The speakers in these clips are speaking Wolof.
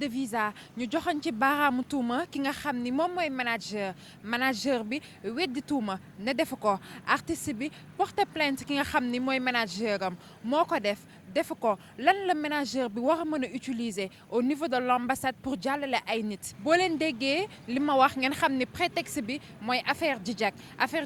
de visa ñu joxoñ ci baaraamu tuuma ki nga xam ni moom mooy manager bi weddi tuuma ne defu ko artiste bi porte plainte ki nga xam ni mooy manager am moo ko defu ko lan la manager bi war a mën a utiliser au niveau de l'ambassade pour jàllale ay nit boo leen déggee li ma wax ngeen xam ni prétexte bi mooy affaire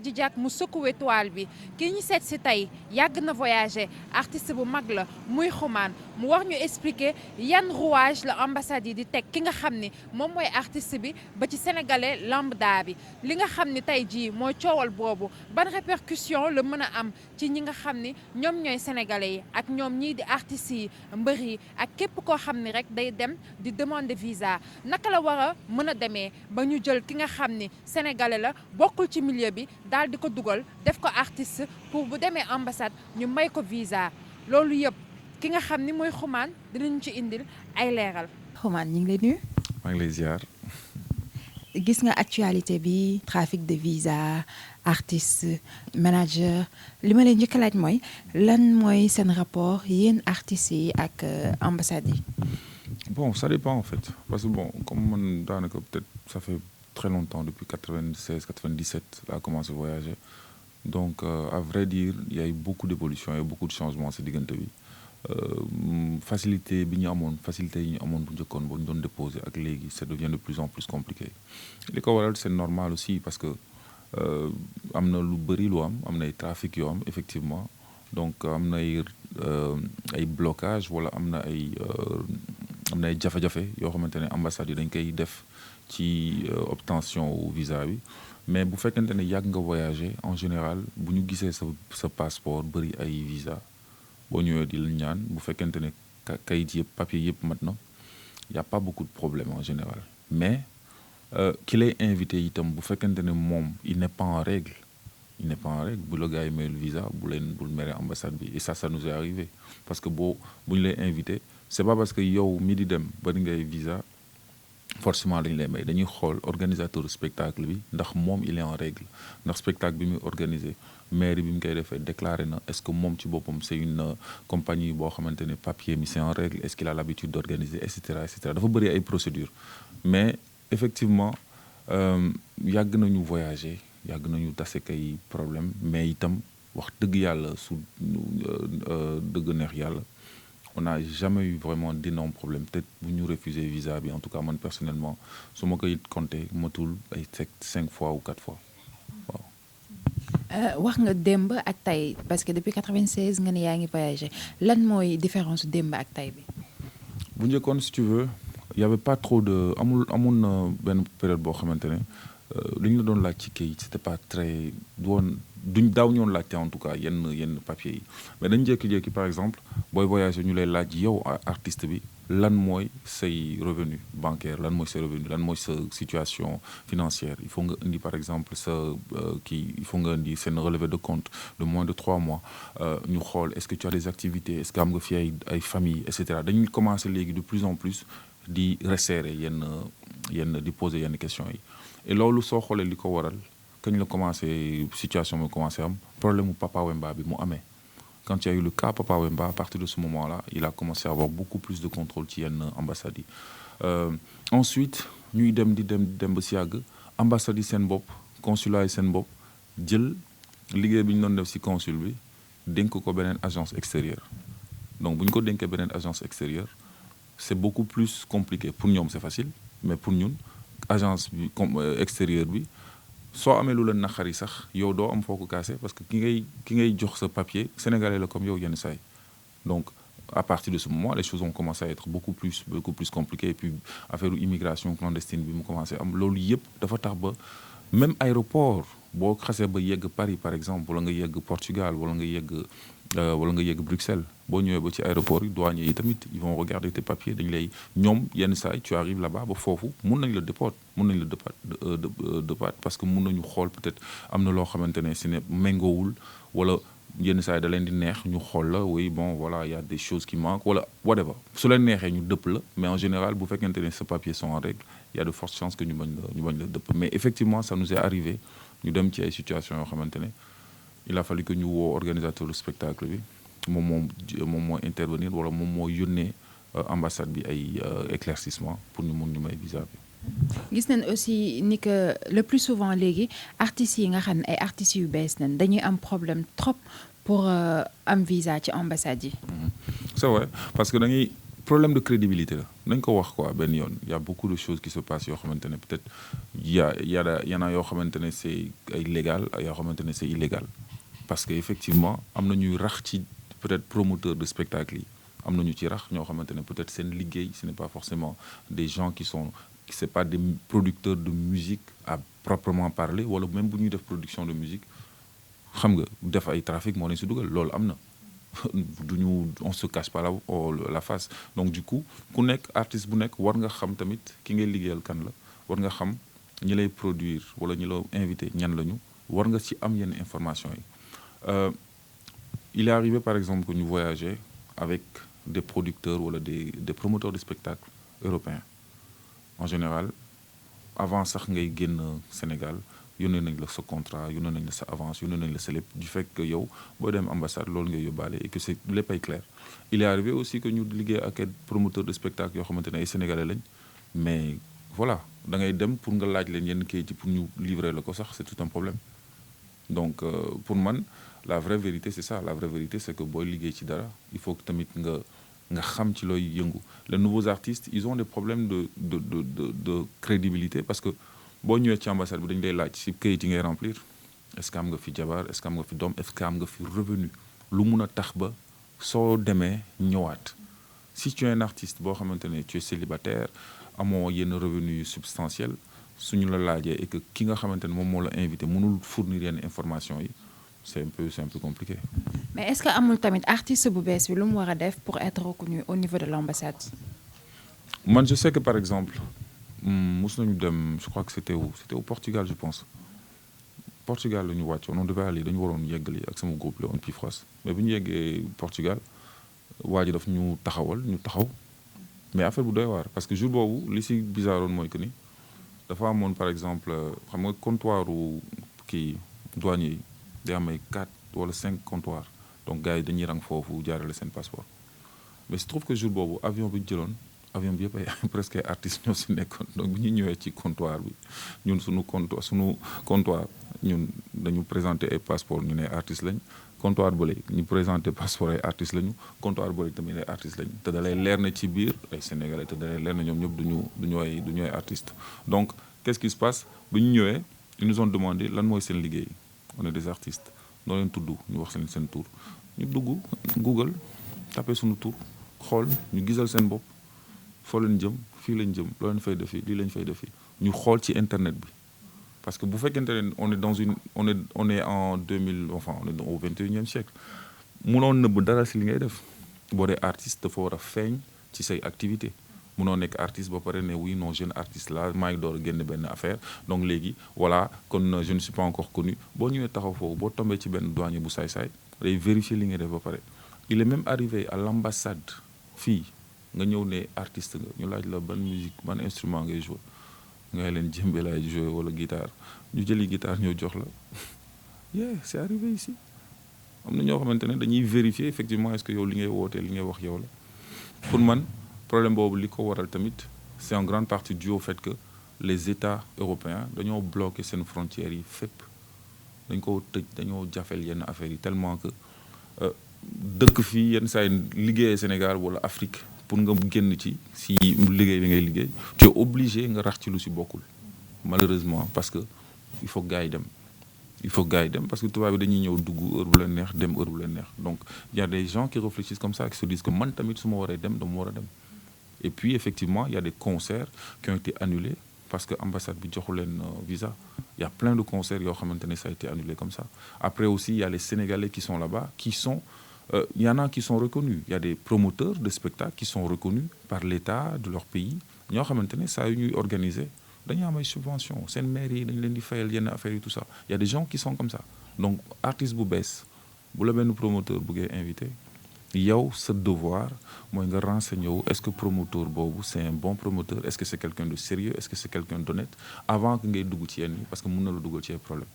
Djidiack mu secoué toile bi ki ñu seet si tey yàgg na voyager artiste bu mag la muy xumaan mu wax ñu expliquer yan rouage la ambassade yi di teg ki nga xam ni moom mooy artiste bi ba ci sénégalais lambda bi li nga xam ni tey jii mooy coowal boobu ban répercussion la mën a am ci ñi nga xam ni ñoom ñooy sénégalais yi ak ñoom ñii di artistes yi mbër yi ak képp koo xam ni rek day dem di demander visa naka la war a mën a demee ba ñu jël ki nga xam ni sénégalais la bokkul ci milieu bi daal di ko dugal def ko artiste pour bu demee ambassade ñu may ko visa loolu yëpp ki nga xam ni mooy xumaan dinañu ci indil ay leeral. xumaan ñu ngi lay nuyu. maa ngi lay ziar. gis nga actualité bi trafic de visa artiste manager li ma leen njëkk a laaj mooy lan mooy seen rapport yéen artistes yi ak ambassade yi. Bon, ça dépend en fait parce que bon comme man daanaka peut-être ça fait très longtemps depuis 96 97 laa commencé voyager donc à vrai dire il y a eu beaucoup d'évolutions et beaucoup de changements ci diggante bi facilité bi ñu amoon facilité yi ñu amoon bu njëkkoon boo ñu doon déposer ak léegi ça devient de plus en plus compliqué li ko waral c'est normal aussi parce que am na lu bëri lu am na ay trafic yoo am effectivement donc am na ay blocage wala am na ay jafe-jafe yoo xamante ne ambassade yi dañ koy def ci obtention wu visa bi mais bu fekkente ne yàgg nga voyager en général bu ñu gisee sa passeport bëri ay visa boo ñëwee di la ñaan bu fekkente ne kayit yëpp papier yëpp mat na y a pas beaucoup de problèmes en général mais ki lay invité itam bu fekkente ne moom il n'est pas en règle bu la gars yi mayul visa bul mere ambassade bi et ça nous est arrivé parce que bu ñu lay invité c'est pas parce que yow mi di dem bari ngay visa forcément dañu lay may dañuy xool organisateur spectacle bi ndax moom il est en règle ndax spectacle bi muy organisé mairie bi mu koy defee déclaré na est-ce que moom ci boppam c'est une compagnie boo xamante ne papier mi c'est en règle est-ce qu'il a l'habitude d'organiser et cetera dafa bëri ay procédures mais effectivement yàgg nañu voyager yàgg nañu tase kay problème mais itam wax dëgg yàlla su dëgg neex yàlla on n'a jamais eu vraiment d'énormes problèmes peut-être bu ñu refuser visa bi en tout cas man personnellement su ma koy compter matul ay 5 fois ou 4 fois waaw. wax nga démb ak tey parce que depuis 96 nga ne yaa ngi voyager lan mooy différence démb ak tey bi. bu njëkkoon si tu veux y avait pas trop de amoon na benn période boo xamante ne li ñu la doon laaj ci kayit c'était pas très duñ daaw ñoon laajte en tout cas yenn papiers yi mais dañ jékki-jékki par exemple booy voyager ñu lay laaj yow artiste bi lan mooy say revenu bancaire lan mooy say revenu lan mooy sa situation financière il faut nga indi par exemple il faut nga indi seen relevé de compte de moins de 3 mois ñu xool est-ce que tu as des activités est-ce que am nga fi ay famille et cetera dañuy commencer léegi de plus en plus di resserrer di poser yenn questions yi et loolu soo xoolee li ko waral kañ la commencé situation bi commencé am problème mu Papa Wemba bi mu amee quand il y a eu le cas Papa Wemba à partir de ce moment-là il a commencé à avoir beaucoup plus de contrôle ci yenn ambassades yi ensuite ñuy dem ba si yàgg ambassades yi seen bopp consulat yi seen bopp jël liggéey bi ñu doon def si consul bi dénk ko beneen agence extérieure donc bu ñu ko dénkee beneen agence extérieure c'est beaucoup plus compliqué pour ñoom c'est facile mais pour ñun agence bi extérieure bi soo amee lu la naqari sax yow doo am foo ko kaase parce que ki ngay jox sa papier sénégalais la comme yow yenn saay donc à partir de ce moment les choses ont commencé à être beaucoup plus compliquées et puis affaire immigration clandestine bi mu commencé am loolu yëpp dafa tax ba même aéroport boo xasee ba yegg Paris par exemple wala nga yegg Portugal wala nga yegg Bruxelles boo ñëwee ba ci aéroport yi douanier yi tamit ils vont regarder tes papiers dañu lay ñoom yenn saa yi tu arrives là-bas ba foofu mun nañ la déport parce que mun nañu xool peut-être am na loo xamante ne si ne méngoowul wala yenn saa yi da leen di neex ñu xool la oui bon voilà il y a des choses qui manquent wala whatever su leen neexee ñu dëpp la mais en général bu fekkente ne sa papiers sont en règle il y a de fortes chances que ñu bañ la dëpp mais effectivement ça nous est arrivé ñu dem ci ay situations yoo xamante ne il a fallu que ñu woo organisateur du spectacle bi moom moo intervenir wala moom moo yónnee ambassade bi ay éclaircissement pour ñu mun ñu may visa bi. gis nañ aussi ni que le plus souvent léegi artistes yi nga xam ne ay artistes yu bees nañ dañuy am problème trop pour am visa ci ambassade yi. C'est vrai parce que dañuy problème de crédibilité la nañ ko wax quoi benn yoon y a beaucoup de choses qui se passent yoo xamante ne peut-être y en a yoo xamante ne c'est illégal yoo xamante ne c'est illégal parce que effectivement am na ñuy rax ci peut-être promoteur de spectacle yi am na ñu ci rax ñoo xamante ne peut-être seen liggéey ce n'est pas forcément des gens qui c'est pas des producteurs de musique à proprement parler wala même bu ñuy def production de musique xam nga def ay trafic moo leen si dugal loolu am na. On se cache pas la face donc du coup ku nekk artiste bu nekk war nga xam tamit ki ngay liggéeyal kan la war nga xam ñi lay produire wala ñi la invité ñan lañu war nga ci am yenn information yi il est arrivé par exemple que ñu voyageait avec des producteurs wala des promoteurs de spectacles européens en général avant sax ngay génn Sénégal yónnee nañ la sa contrat yónnee nañ la sa avance yónnee nañ la sa lépp du fait que yow boo dem ambassade loolu ngay yóbbaale et que c'est lépp ay clair il est arrivé aussi que ñu liggéey ak ay promoteurs de spectacle yoo xamante ne ay sénégalais lañ mais voilà da ngay dem pour nga laaj leen yenn kayit yi pour ñu livrer la ko sax c'est tout un problème donc pour man la vraie vérité c'est ça la vraie vérité c'est que booy liggéey ci dara il faut que tamit nga xam ci looy yëngu les nouveaux artistes ils ont des problèmes de crédibilité parce que boo ñëwee ci ambassade bi dañu lay laaj ci kayit yi ngay remplir est-ce que am nga fi jabar est-ce que am nga fi doom est-ce que am nga fi revenu lu mun a tax ba soo demee ñëwaat si tu es un artiste boo xamante ne tu es célibataire amoo yenn revenu substantiel suñu la laajee et que ki nga xamante ne moom moo la invité mënul fournir yenn information yi c'est un peu compliqué. mais est-ce que amul tamit artiste bu bees bi lu mu war a def pour être reconnu au niveau de l'ambassade. man je sais que par exemple. mos nañu dem je crois que c'était au Portugal je pense Portugal la ñu wàccoon on devait aller dañu waroon yeggali ak sama groupe la on Pifros mais bu ñu yeggee Portugal waa ji daf ñu taxawal ñu taxaw mais affaire bu doy waar parce que jour boobu li si bizarroon mooy que ni dafa amoon par exemple xam nga comptoiru kii douanier yi day am ay 4 wala 5 comptoirs donc gars yi dañuy rang foofu jaarale seen passeport mais il se trouve que jour boobu avion bi ñu jëloon avion bi yëpp ay presque ay artistes ñoo si nekkoon donc bi ñu ñëwee ci comptoir bi ñun suñu comptoir ñun dañu présenter ay passeport ñu ne artistes lañ comptoir bële ñu présenter passeport ay artistes lañu comptoir bële tamit ay artistes lañu te da lay leer na ci biir ay sénégalais te da lay leer na ñoom ñëpp duñu ay artistes donc qu'est-ce qui se passe bi ñu ñëwee ils nous ont demandé lan mooy seen liggéey on est des artistes noo leen tudd ñu wax seen tur ñu dugg Google tapé suñu tur xool ñu gisal seen bopp foo leen jëm fii lañ jëm loo leen fay defi lii lañ fay defi ñu xool ci internet bi parce que bu fekkente ne on est en 2000 enfin on est au 21e siècle munoo nëbb dara si li ngay def boo dee artiste dafa war a feeñ ci say activité munoo nekk artiste ba pare ne oui non jeune artiste là maa ngi door a génn benn affaire donc léegi voilà kon je ne suis pas encore connu boo ñëwee taxaw foofu boo tombee ci benn douanier bu saay-saay day vérifier li ngay def ba pare il est même arrivé à l'ambassade fii nga ñëw ne artiste nga ñu laaj la ban musique ban instrument ngay jouer ngay leen jëmbe laay jouer wala guitare ñu jëli guitare ñëw jox la c'est arrivé ici am na ñoo xamante ne dañuy vérifier effectivement est-ce que yow li ngay wootee li ngay wax yow la pour man problème boobu li ko waral tamit c'est en grande partie dû au fait que les États européens dañoo bloqué seen frontières yi fépp dañ ko tëj dañoo jafel yenn affaires yi tellement que dëkk fii yenn saa yi liggéeyee Sénégal wala Afrique pour nga génn ci si liggéey bi ngay liggéey tu es obligé nga rax ci lu si bokkul malheureusement parce que il faut gars yi dem parce que tubaab bi dañuy ñëw dugg heure bu leen neex dem heure bu leen neex donc il y a des gens qui réfléchissent comme ça qui se disent que man tamit su ma waree dem dama war a dem et puis effectivement il y a des concerts qui ont été annulés parce que ambassade bi joxu leen visa il y a plein de concerts yoo xamante ne ça a été annulé comme ça après aussi il y a les Sénégalais qui sont là-bas il y en a qui sont reconnus il y a des promoteurs de spectacles qui sont reconnus par l'État de leur pays ñoo xamante ne saa yu ñuy organiser dañu am ay subventions seen maire yi dañu leen di fayal yenn affaires yi tout ça il y a des gens qui sont comme ça donc artiste bu bees bu la benn promoteur buggee invité yow sa devoir mooy nga renseigner wu est-ce que promoteur boobu c'est un bon promoteur est-ce que c'est quelqu'un de sérieux est-ce que c'est quelqu'un d'honnête avant que ngay dugg ci yenn yi parce que mën na la duggal ci ay problème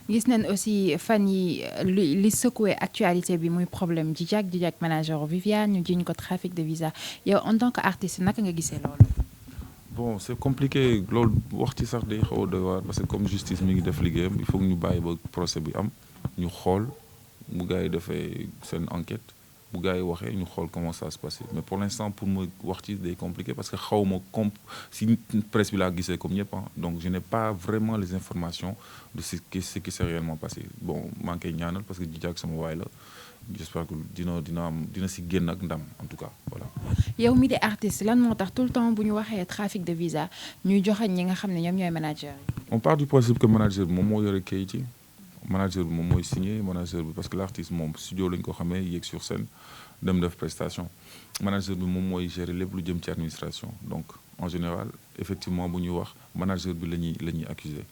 gis nañ aussi fan yi li secoué actualité bi muy problème Djidiack manager Viviane ñu jiñ ko trafic de visa yow en tant que artiste naka nga gisee loolu. bon c'est compliqué loolu wax ci sax day xaw a doy waar parce que comme justice mi ngi def liggéeyam il faut que ñu bàyyi ba procès bi am ñu xool bu gars yi defee seen enquête bu gars yi waxee ñu xool comment ça se passe mais pour l'instant pour ma wax ci day compliqué parce que xaw ma si presse bi laa gisee comme ñëpp donc je n'ai pas vraiment les informations de ce qui s'est réellement passé bon maa ngi koy ñaanal parce que Djidiack sama waay la j'espère que dina si génn ak ndam en tout cas voilà. yow mi di artiste lan moo tax tout le temps bu ñu waxee trafic de visa ñuy joxañ ñi nga xam ne ñoom ñooy manager yi. on part du principe que manager bi moom moo yore kayit yi manager bi moom mooy signé manager bi parce que l'artiste moom studio lañ ko xamee yéeg sur scène dem def prestation manager bi moom mooy gérer lépp lu jëm ci administration donc en général effectivement bu ñuy wax manager bi la ñuy accuser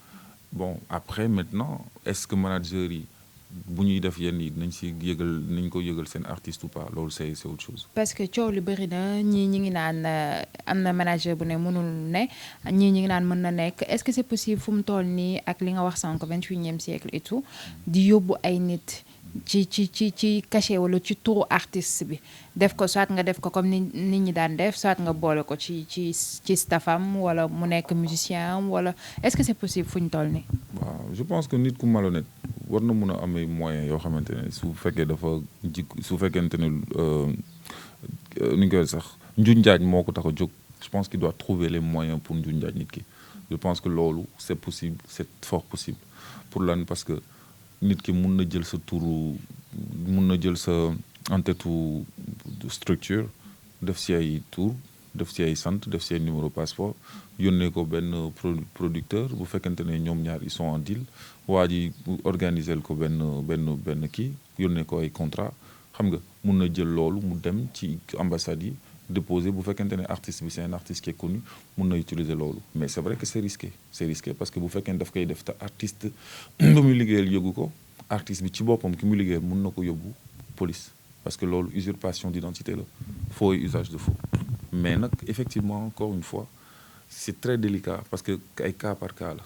bon après maintenant est-ce que manager yi bu ñuy def yenn yi nañ ko yëgal seen artiste ou pas loolu c'est autre chose. parce que coow lu bëri na ñii ñi ngi naan am na manager bu ne mënul ne ñii ñi ngi naan mën na nekk est-ce que c'est possible fu mu toll nii ak li nga wax sànq 21e siècle et tout di yóbbu ay nit ci cachet wala ci turu artiste bi def ko soit nga def ko comme ni nit ñi daan def soit nga boole ko ci staffam wala mu nekk musicien wala est-ce que c'est possible fu ñu toll nii. waaw je pense que nit ku malhonnête war na mun a amee moyens yoo xamante ne su fekkente ne ni ñu koy sax njuñ njaaj moo ko tax a jóg je pense qu'il doit trouver les moyens pour njuñ njaaj nit ki je pense que loolu c'est possible c'est fort possible pour lan parce que nit ki mun na jël sa turu mun na jël sa en-tête structure def si ay tur def si ay sant def si ay numéro passeport yónnee ko benn producteur bu fekkente ne ñoom ñaar ils sont en deal waa ji organiser ko benn kii yónnee ko ay contrat xam nga mun na jël loolu mu dem ci ambassade yi déposer bu fekkente ne artiste bi c'est un artiste qui est connu mun na utiliser loolu mais c'est vrai que c'est risqué parce que bu fekkee ne daf koy def te artiste bu muy liggéeyal yëgu ko artiste bi ci boppam ki muy liggéeyal mun na ko yóbbu police parce que loolu usurpation d'identité la faux et usage de faux mais nag effectivement encore une fois c'est très délicat parce que ay cas par cas la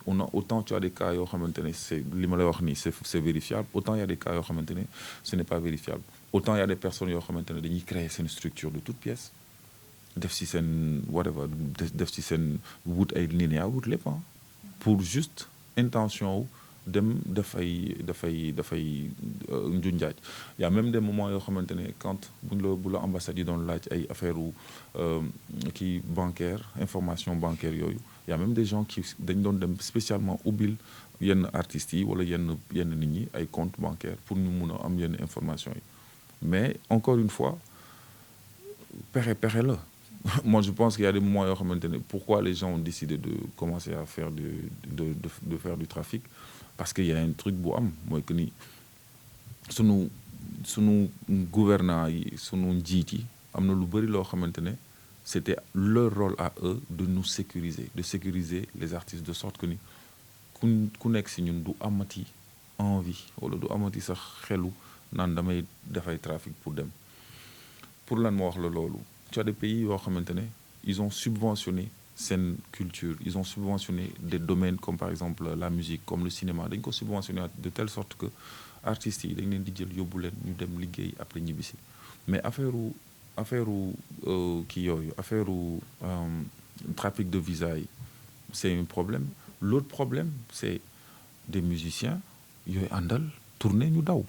on a autant tu as des cas yoo xamante ne c'est li ma lay wax nii c'est vérifiable autant il y a des cas yoo xamante ne ce n'est pas vérifiable autant il y a des personnes yoo xamante ne dañuy créer seen structure de toutes pièces def ci seen whatever def ci seen wut ay linéa wut lépp pour juste intention wu dem dafay njunjaaj y a même des moments yoo xamante ne quand bu la ambassade yi doon laaj ay affaire u kii bancaire information bancaire yooyu y a même des gens qui dañ doon dem spécialement ubbil yenn artistes yi wala yenn nit ñi ay compte bancaire pour ñu mun a am yenn information yi mais encore une fois pexe la moi je pense qu'il y a des moments yoo xamante ne pourquoi les gens ont décidé de commencer à faire de faire du trafic parce que y a un truc bu am mooy que ni sunu gouvernants yi sunu njiit yi am na lu bëri loo xamante ne c'était leur rôle à eux de nous sécuriser les artistes de sorte que ni ku nekk si ñun du amati envie wala du amati sax xelu naan damay dafay trafic pour dem pour lan moo wax la loolu tu as des pays yoo xamante ne ils ont subventionné seen culture ils ont subventionné des domaines comme par exemple la musique comme le cinéma dañ ko subventionné de telle sorte que artistes yi dañ leen di jël yóbbu leen ñu dem liggéey après ñibbisi mais affaire kii yooyu affaire trafic de visa yi c'est un problème l'autre problème c'est des musiciens yooyu àndal tourner ñu daw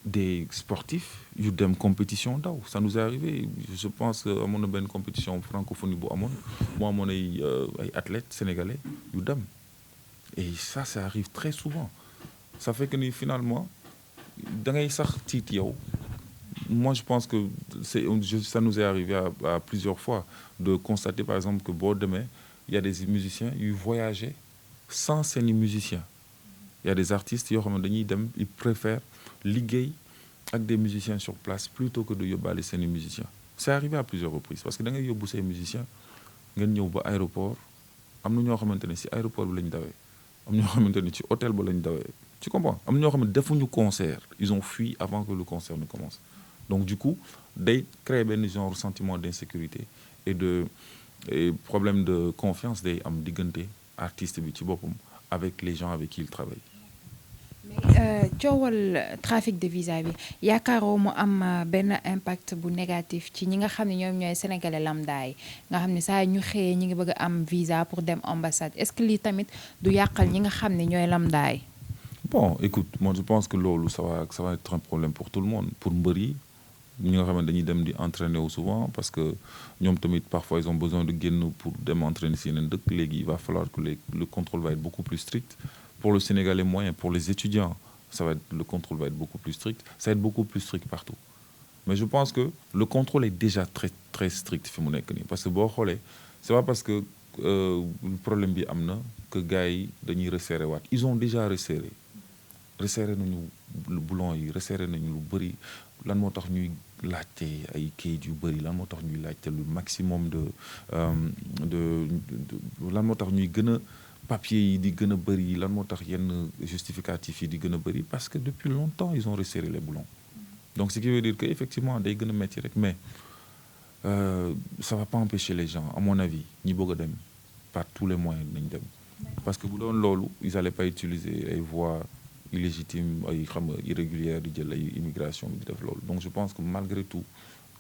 des sportifs yu dem compétition daw ça nous est arrivé je pense que amoon na benn compétition francophonie bu amoon ay athlètes sénégalais yu dem et ça arrive très souvent ça fait que ni finalement da ngay sax tiit yow moi je pense que ça nous est arrivé à plusieurs fois de constater par exemple que boo demee il y a des musiciens yu voyager sans seeni musiciens il y a des artistes yoo xam ne dañuy dem ils préfèrent liggéey ak des musiciens sur place plutôt que de yóbbaale seeni musiciens c'est arrivé à plusieurs reprises parce que da ngay yóbbu say musiciens ngeen ñëw ba aéroport am na ñoo xamante ne si aéroport bi lañ dawee am ñoo xamante ne ci hôtel ba lañ dawee tu comprends am na ñoo xam ne defuñu concert ils ont fui avant que le concert ne commence donc du coup day créer benn genre sentiment d'insécurité et problème de confiance day am diggante artiste bi ci boppam avec les gens avec qui ils travaillent. coowal trafic de visa bi yaakaaroo mu am benn impact bu négatif ci ñi nga xam ne ñoom ñooy sénégalais lambda yi nga xam ne saa ñu xëyee ñi ngi bëgg a am visa pour dem ambassade est-ce que lii tamit du yàqal ñi nga xam ne ñooy lambda yi. Bon, écoute, moi je pense que loolu ça va être un problème pour tout le monde. Pour mbër yi ñi nga xamante dañuy dem di entraîner wu souvent parce que ñoom tamit parfois ils ont besoin de génn pour dem entraîner si yeneen dëkk léegi il va falloir que le contrôle va être beaucoup plus strict. Pour le Sénégalais moyen, pour les étudiants, le contrôle va être beaucoup plus strict. Ça va être beaucoup plus strict partout. Mais je pense que le contrôle est déjà très, très strict fi mu nekk nii parce que boo xoolee c'est pas parce que le problème bi am na que gars yi dañuy resserrer waat. Ils ont déjà resserré nañu boulon yi resserré nañu lu bëri lan moo tax ñuy laajte ay kayit yu bëri lan moo tax ñuy laajte lu maximum lan moo tax ñuy gën a papier yi di gën a bëri lan moo tax yenn justificatif yi di gën a bëri parce que depuis longtemps ils ont resserré les boulons donc ce qui veut dire que effectivement day gën a métti rek mais ça va pas empêcher les gens à mon avis ñi bëgg a dem par tous les moyens nañ dem parce que bu doon loolu ils allaient pas utiliser ay voies illégitimes ay xam nga irrégulières di jël ay immigration bi di def loolu donc je pense que malgré tout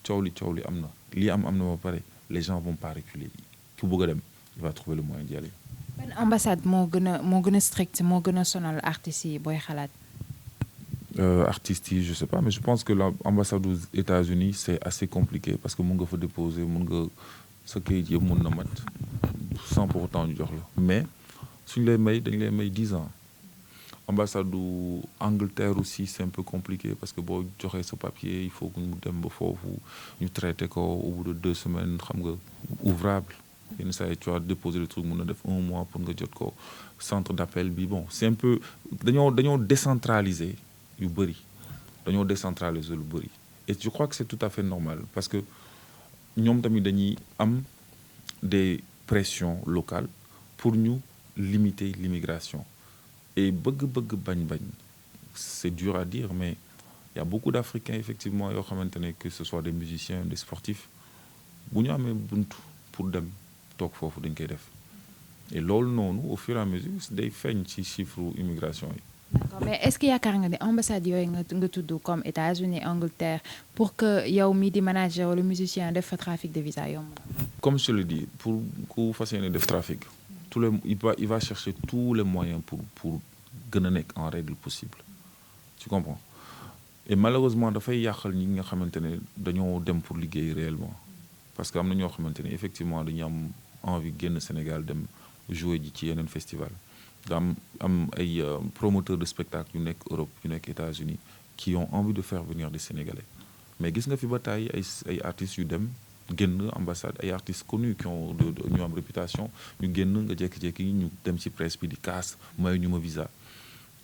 coow li am na lii am na ba pare les gens vont pas reculer ku bëgg a dem il va trouver le moyen d'y aller. ban ambassade moo gën a strict moo gën a sonal artistes yi booy xalaat. Artistes yi je sais pas mais je pense que l'ambassade aux États-Unis c'est assez compliqué parce que mun nga fa déposer mun nga sa kayit yëpp mun na mat sans pour autant ñu jox la mais suñu lay may dañ lay may 10 ans. Ambassade du Angleterre aussi c'est un peu compliqué parce que boo joxee sa papier il faut que ñu dem ba foofu ñu traité ko au bout de 2 semaines xam nga ouvrable yenn saa yi tu as déposé le truc mun na def 1 mois pour nga jot ko centre d'appel bi bon c'est un peu dañoo décentraliser yu bëri dañoo décentraliser lu bëri et je crois que c'est tout à fait normal parce que ñoom tamit dañuy am des pressions locales pour ñu limiter l'immigration et bëgg bañ c'est dur à dire mais il y a beaucoup d'Africains effectivement yoo xamante ne que ce soit des musiciens des sportifs bu ñu amee buntu pour dem toog foofu dañ koy def et loolu noonu au fur et à mesure day feeñ ci chiffre immigration yi. D'accord mais est-ce que yaakaar nga ne ambassade yooyu nga tudd comme États-Unis Angleterre pour que yow mii di manager wala musicien def fa trafic de visa yomb. Comme je le dis pour ku fas yéene def trafic il va chercher tous les moyens pour gën a nekk en règle possible tu comprends et malheureusement dafay yàqal ñi nga xamante ne dañoo dem pour liggéey réellement parce que am na ñoo xamante ne effectivement dañu am envie génn Sénégal dem jouer ji ci yeneen festival da am ay promoteurs de spectacle yu nekk Europe yu nekk États-Unis qui ont envie de faire venir des Sénégalais mais gis nga fi ba tey ay artistes yu dem génn ambassade ay artistes connus qui ont ñu am réputation ñu génn nga jékki-jékki ñu dem ci presse bi di kaas may ñu ma visa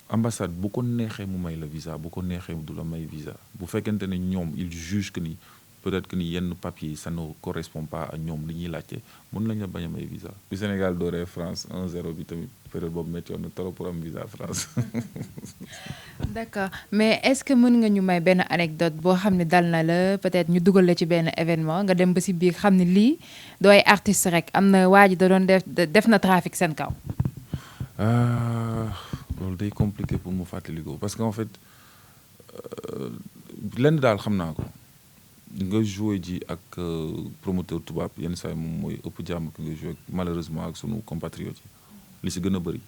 ambassade bu ko neexee mu may la visa bu ko neexee du la may visa bu fekkente ne ñoom ils jugent que ni peut-être que ni yenn papier ça ne correspond pas à ñoom li ñuy laajte mën nañ la bañ a may visa. bi Sénégal dooree France 1-0 bi tamit période boobu méttoon na trop pour am visa France. D'accord mais est-ce que mën nga ñu may benn anecdote boo xam ne dal na la peut-être ñu dugal la ci benn événement nga dem ba ci biir xam ne lii dooy artiste rek am na waa ji da doon def na trafic seen kaw. loolu day compliqué pour mu fàttali ko parce que en fait lenn daal xam naa ko nga joué ji ak promoteur tubaab yenn saa yi moom mooy ëpp jàmm ki nga joué malheureusement ak sunu compatriotes yi li si gën a bëri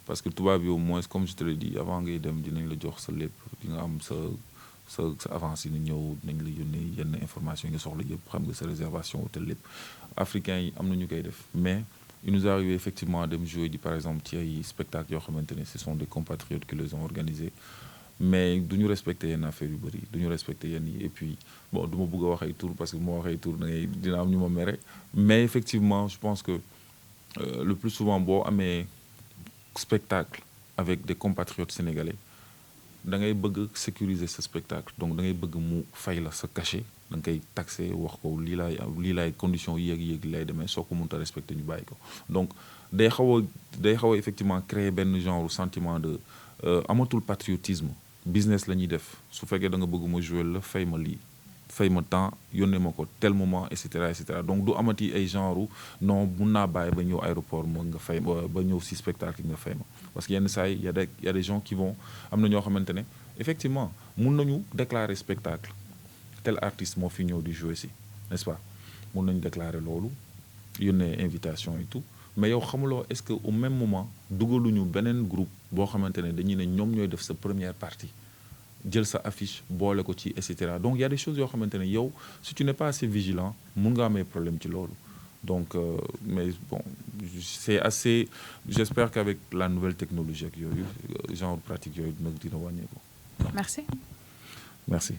parce que tubaab yi au moins comme je te l'ai dit avant ngay dem dinañ la jox sa lépp di nga am sa avance yi na ñëw dinañ la yónnee yenn information yi nga soxla yëpp xam nga sa réservation hôtel lépp africains yi am na ñu koy def mais il nous est arrivé effectivement dem jouer ji par exemple ci ay spectacles yoo xamante ne ce sont des compatriotes qui les ont organisés mais du ñu respecter yenn affaire yu bëri du ñu respecter yenn yi et puis bon du ma bëgg a wax ay tour parce que bu ma wax ay tour dina am ñu ma mere mais effectivement je pense que le plus souvent boo amee spectacle avec des compatriotes sénégalais da ngay bëgg sécuriser ce spectacle donc da ngay bëgg mu fay la sa cachet da nga koy taxé wax ko lii laay condition yéeg lay demee soo ko mënta respecté ñu bàyyi ko donc day xaw a effectivement créer benn genre sentiment de amatul patriotisme business la ñuy def su fekkee da nga bëgg ma jouer la fay ma lii fay ma temps yónnee ma ko tel moment et cetera et cetera donc du amati ay genre non mun naa bàyyi ba ñëw aéroport ma nga fay ba ñëw si spectacle nga fay ma parce que yenn saa yi y a des gens qui vont am na ñoo xamante ne effectivement mun nañu déclarer spectacle tel artiste moo fi ñëw di jouer si n'est-ce pas mun nañu déclarer loolu yónnee invitation et tout mais yow xamuloo est-ce que au même moment dugaluñu beneen groupe boo xamante ne dañuy ne ñoom ñooy def sa première partie jël sa affiche boole ko ci et cetera donc il y a des choses yoo xamante ne yow si tu n'es pas assez vigilant mun nga amee problème ci loolu donc mais bon c'est assez j'espère qu'avec la nouvelle technologie ak yooyu genre pratique yooyu dina wàññeeku. Merci. Merci.